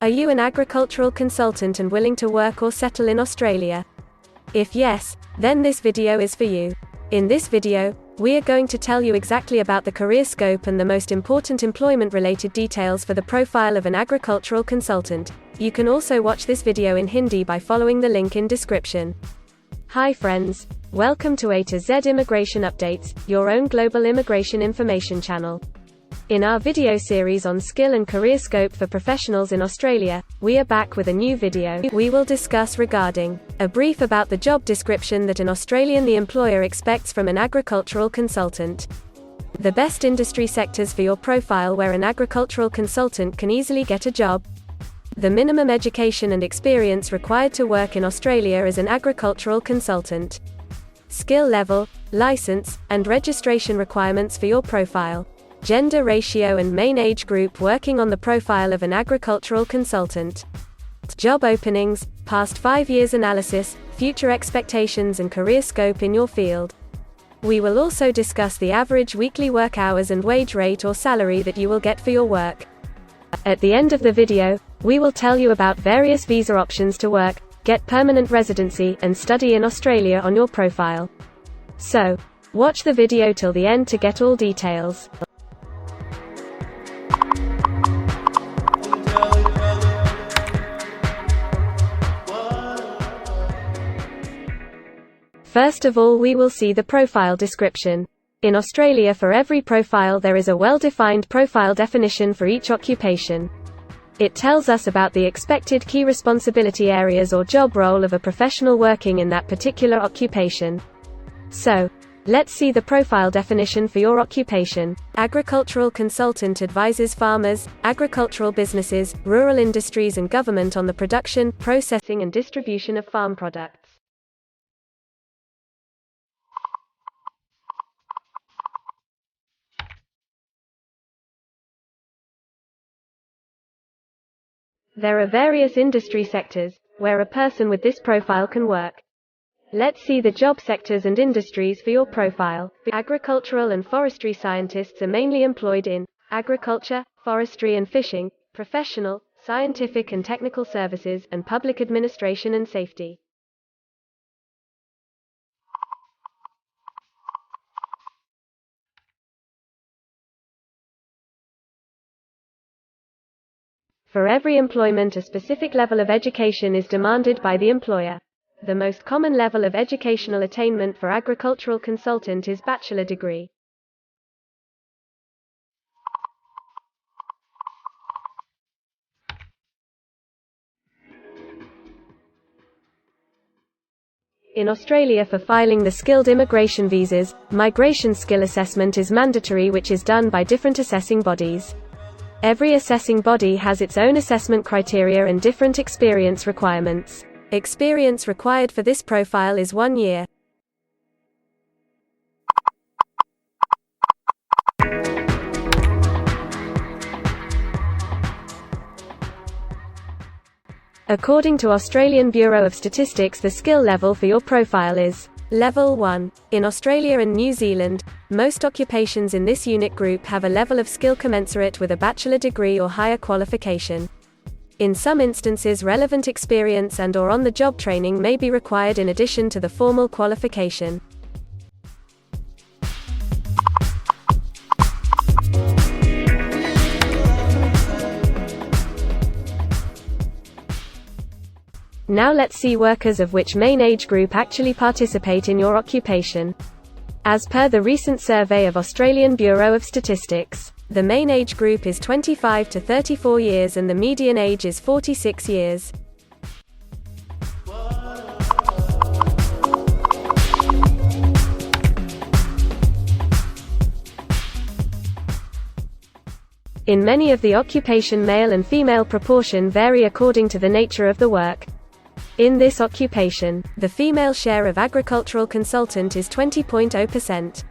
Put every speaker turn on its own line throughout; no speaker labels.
Are you an agricultural consultant and willing to work or settle in Australia? If yes, then this video is for you. In this video, we are going to tell you exactly about the career scope and the most important employment-related details for the profile of an agricultural consultant. You can also watch this video in Hindi by following the link in description. Hi friends, welcome to A to Z Immigration Updates, your own global immigration information channel. In our video series on skill and career scope for professionals in Australia, we are back with a new video. We will discuss regarding a brief about the job description that an Australian the employer expects from an agricultural consultant. The best industry sectors for your profile where an agricultural consultant can easily get a job. The minimum education and experience required to work in Australia as an agricultural consultant. Skill level, license, and registration requirements for your profile. Gender ratio and main age group working on the profile of an agricultural consultant. Job openings, past 5 years analysis, future expectations and career scope in your field. We will also discuss the average weekly work hours and wage rate or salary that you will get for your work. At the end of the video, we will tell you about various visa options to work, get permanent residency, and study in Australia on your profile. So, watch the video till the end to get all details. First of all, we will see the profile description. In Australia, for every profile there is a well-defined profile definition for each occupation. It tells us about the expected key responsibility areas or job role of a professional working in that particular occupation. So, let's see the profile definition for your occupation. Agricultural consultant advises farmers, agricultural businesses, rural industries and government on the production, processing and distribution of farm products. There are various industry sectors where a person with this profile can work. Let's see the job sectors and industries for your profile. Agricultural and forestry scientists are mainly employed in agriculture, forestry and fishing, professional, scientific and technical services, and public administration and safety. For every employment, a specific level of education is demanded by the employer. The most common level of educational attainment for agricultural consultant is bachelor degree. In Australia, for filing the skilled immigration visas, migration skill assessment is mandatory, which is done by different assessing bodies. Every assessing body has its own assessment criteria and different experience requirements. Experience required for this profile is 1 year. According to Australian Bureau of Statistics, the skill level for your profile is Level 1. In Australia and New Zealand, most occupations in this unit group have a level of skill commensurate with a bachelor degree or higher qualification. In some instances, relevant experience and/or on-the-job training may be required in addition to the formal qualification. Now let's see workers of which main age group actually participate in your occupation. As per the recent survey of Australian Bureau of Statistics, the main age group is 25 to 34 years and the median age is 46 years. In many of the occupation, male and female proportion vary according to the nature of the work. In this occupation, the female share of agricultural consultant is 20.0%.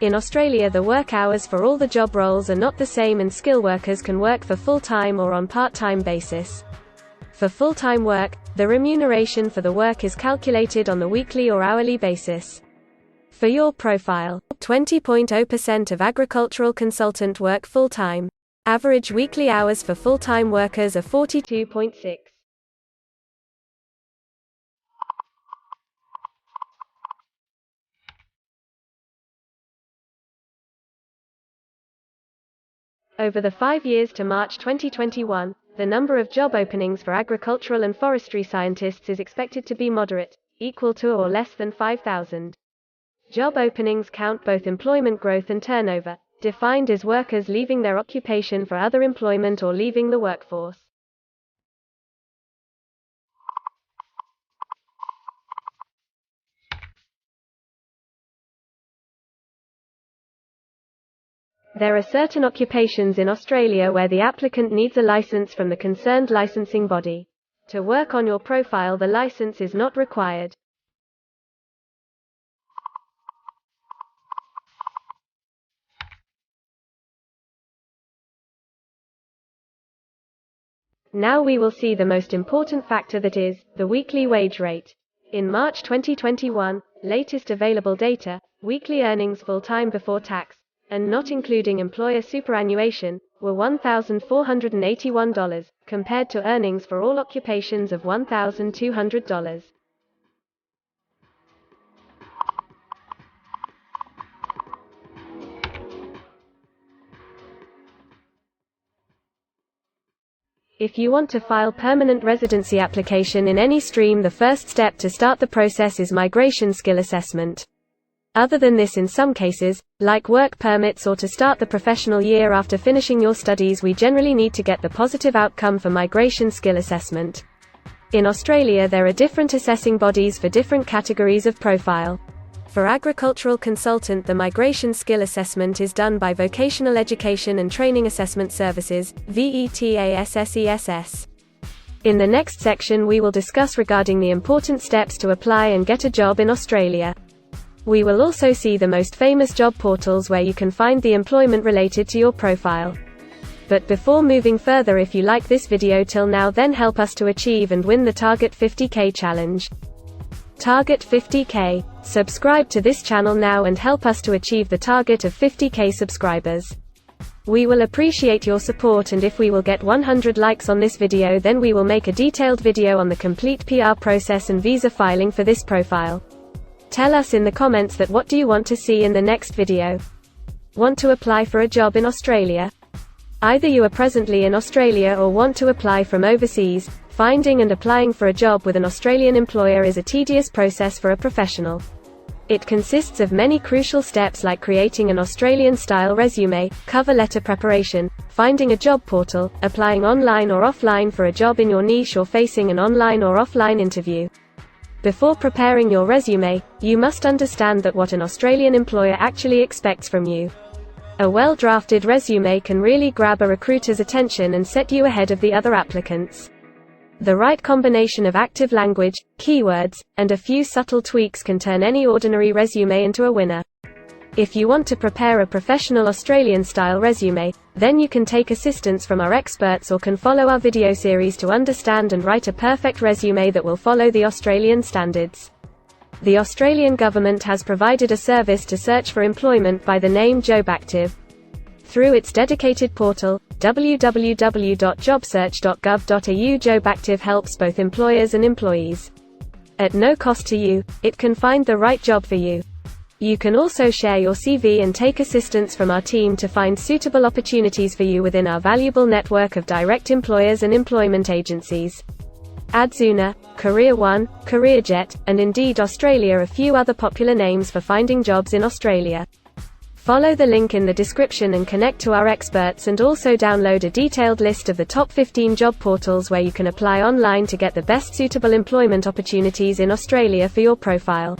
In Australia, the work hours for all the job roles are not the same and skill workers can work for full-time or on part-time basis. For full-time work, The remuneration for the work is calculated on the weekly or hourly basis. For your profile, 20.0% of agricultural consultant work full-time. Average weekly hours for full-time workers are 42.6. Over the 5 years to March 2021, the number of job openings for agricultural and forestry scientists is expected to be moderate, equal to or less than 5,000. Job openings count both employment growth and turnover, defined as workers leaving their occupation for other employment or leaving the workforce. There are certain occupations in Australia where the applicant needs a license from the concerned licensing body. To work on your profile, the license is not required. Now we will see the most important factor, that is, the weekly wage rate. In March 2021, latest available data, weekly earnings full-time before tax, and not including employer superannuation, were $1,481, compared to earnings for all occupations of $1,200. If you want to file permanent residency application in any stream, the first step to start the process is migration skill assessment. Other than this, in some cases, like work permits or to start the professional year after finishing your studies, we generally need to get the positive outcome for migration skill assessment. In Australia, there are different assessing bodies for different categories of profile. For agricultural consultant, the migration skill assessment is done by Vocational Education and Training Assessment Services, VETASSESS. In the next section we will discuss regarding the important steps to apply and get a job in Australia. We will also see the most famous job portals where you can find the employment related to your profile. But before moving further, if you like this video till now, then help us to achieve and win the Target 50K challenge. Target 50K. Subscribe to this channel now and help us to achieve the target of 50K subscribers. We will appreciate your support, and if we will get 100 likes on this video, then we will make a detailed video on the complete PR process and visa filing for this profile. Tell us in the comments that what do you want to see in the next video. Want to apply for a job in Australia? Either you are presently in Australia or want to apply from overseas. Finding and applying for a job with an Australian employer is a tedious process for a professional. It consists of many crucial steps like creating an Australian-style resume, cover letter preparation, finding a job portal, applying online or offline for a job in your niche, or facing an online or offline interview. Before preparing your resume, you must understand that what an Australian employer actually expects from you. A well-drafted resume can really grab a recruiter's attention and set you ahead of the other applicants. The right combination of active language, keywords, and a few subtle tweaks can turn any ordinary resume into a winner. If you want to prepare a professional Australian-style resume, then you can take assistance from our experts or can follow our video series to understand and write a perfect resume that will follow the Australian standards. The Australian government has provided a service to search for employment by the name JobActive. Through its dedicated portal, www.jobsearch.gov.au, JobActive helps both employers and employees. At no cost to you, it can find the right job for you. You can also share your CV and take assistance from our team to find suitable opportunities for you within our valuable network of direct employers and employment agencies. Adzuna, Career One, CareerJet, and Indeed Australia are a few other popular names for finding jobs in Australia. Follow the link in the description and connect to our experts, and also download a detailed list of the top 15 job portals where you can apply online to get the best suitable employment opportunities in Australia for your profile.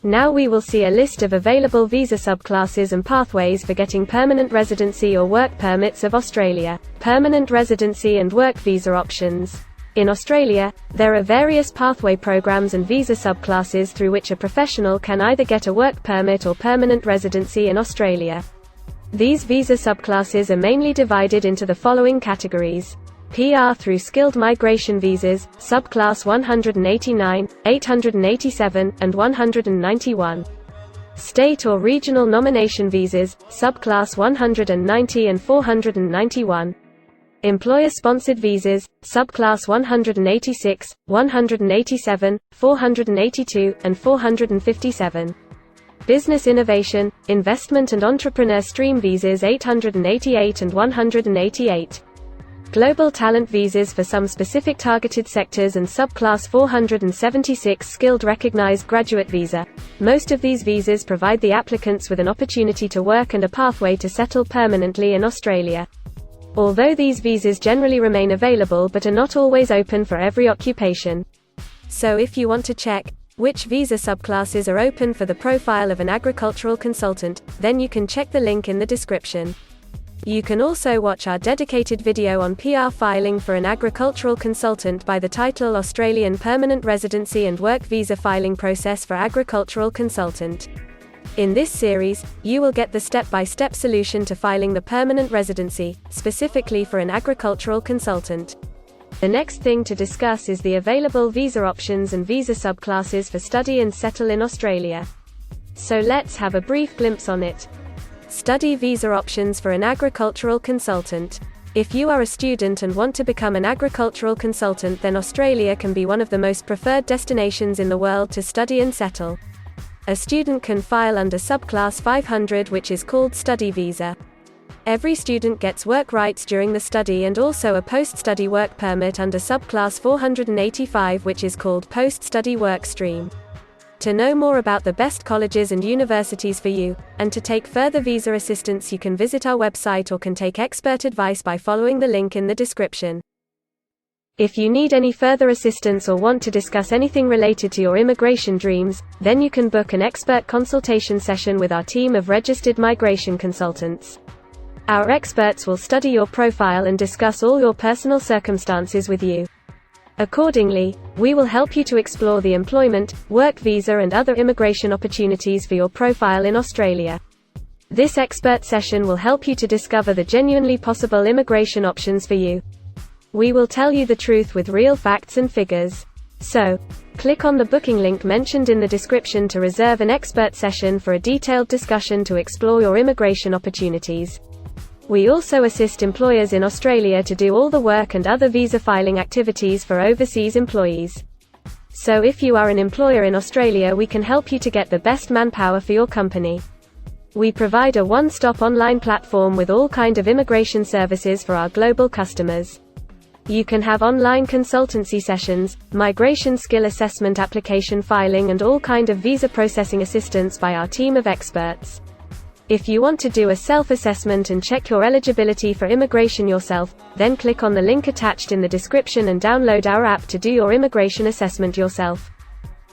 Now we will see a list of available visa subclasses and pathways for getting permanent residency or work permits of Australia. Permanent residency and work visa options. In Australia, there are various pathway programs and visa subclasses through which a professional can either get a work permit or permanent residency in Australia. These visa subclasses are mainly divided into the following categories. PR through skilled migration visas, subclass 189, 887, and 191. State or regional nomination visas, subclass 190 and 491. Employer-sponsored visas, subclass 186, 187, 482, and 457. Business innovation, investment and entrepreneur stream visas 888 and 188. Global talent visas for some specific targeted sectors and subclass 476 skilled recognized graduate visa. Most of these visas provide the applicants with an opportunity to work and a pathway to settle permanently in Australia. Although these visas generally remain available but are not always open for every occupation. So if you want to check which visa subclasses are open for the profile of an agricultural consultant, then you can check the link in the description. You can also watch our dedicated video on PR filing for an agricultural consultant by the title Australian Permanent Residency and Work Visa Filing Process for Agricultural Consultant. In this series, you will get the step-by-step solution to filing the permanent residency, specifically for an agricultural consultant. The next thing to discuss is the available visa options and visa subclasses for study and settle in Australia. So let's have a brief glimpse on it. Study visa options for an agricultural consultant. If you are a student and want to become an agricultural consultant, then Australia can be one of the most preferred destinations in the world to study and settle. A student can file under subclass 500, which is called study visa. Every student gets work rights during the study and also a post-study work permit under subclass 485, which is called post-study work stream. To know more about the best colleges and universities for you, and to take further visa assistance, you can visit our website or can take expert advice by following the link in the description. If you need any further assistance or want to discuss anything related to your immigration dreams, then you can book an expert consultation session with our team of registered migration consultants. Our experts will study your profile and discuss all your personal circumstances with you. Accordingly, we will help you to explore the employment, work visa and other immigration opportunities for your profile in Australia. This expert session will help you to discover the genuinely possible immigration options for you. We will tell you the truth with real facts and figures. So, click on the booking link mentioned in the description to reserve an expert session for a detailed discussion to explore your immigration opportunities. We also assist employers in Australia to do all the work and other visa filing activities for overseas employees. So if you are an employer in Australia, we can help you to get the best manpower for your company. We provide a one-stop online platform with all kinds of immigration services for our global customers. You can have online consultancy sessions, migration skill assessment, application filing and all kinds of visa processing assistance by our team of experts. If you want to do a self-assessment and check your eligibility for immigration yourself, then click on the link attached in the description and download our app to do your immigration assessment yourself.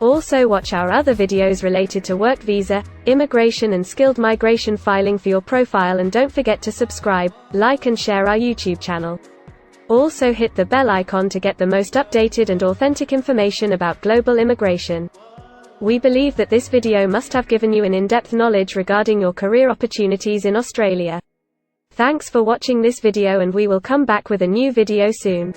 Also watch our other videos related to work visa, immigration and skilled migration filing for your profile, and don't forget to subscribe, like and share our YouTube channel. Also hit the bell icon to get the most updated and authentic information about global immigration. We believe that this video must have given you an in-depth knowledge regarding your career opportunities in Australia. Thanks for watching this video, and we will come back with a new video soon.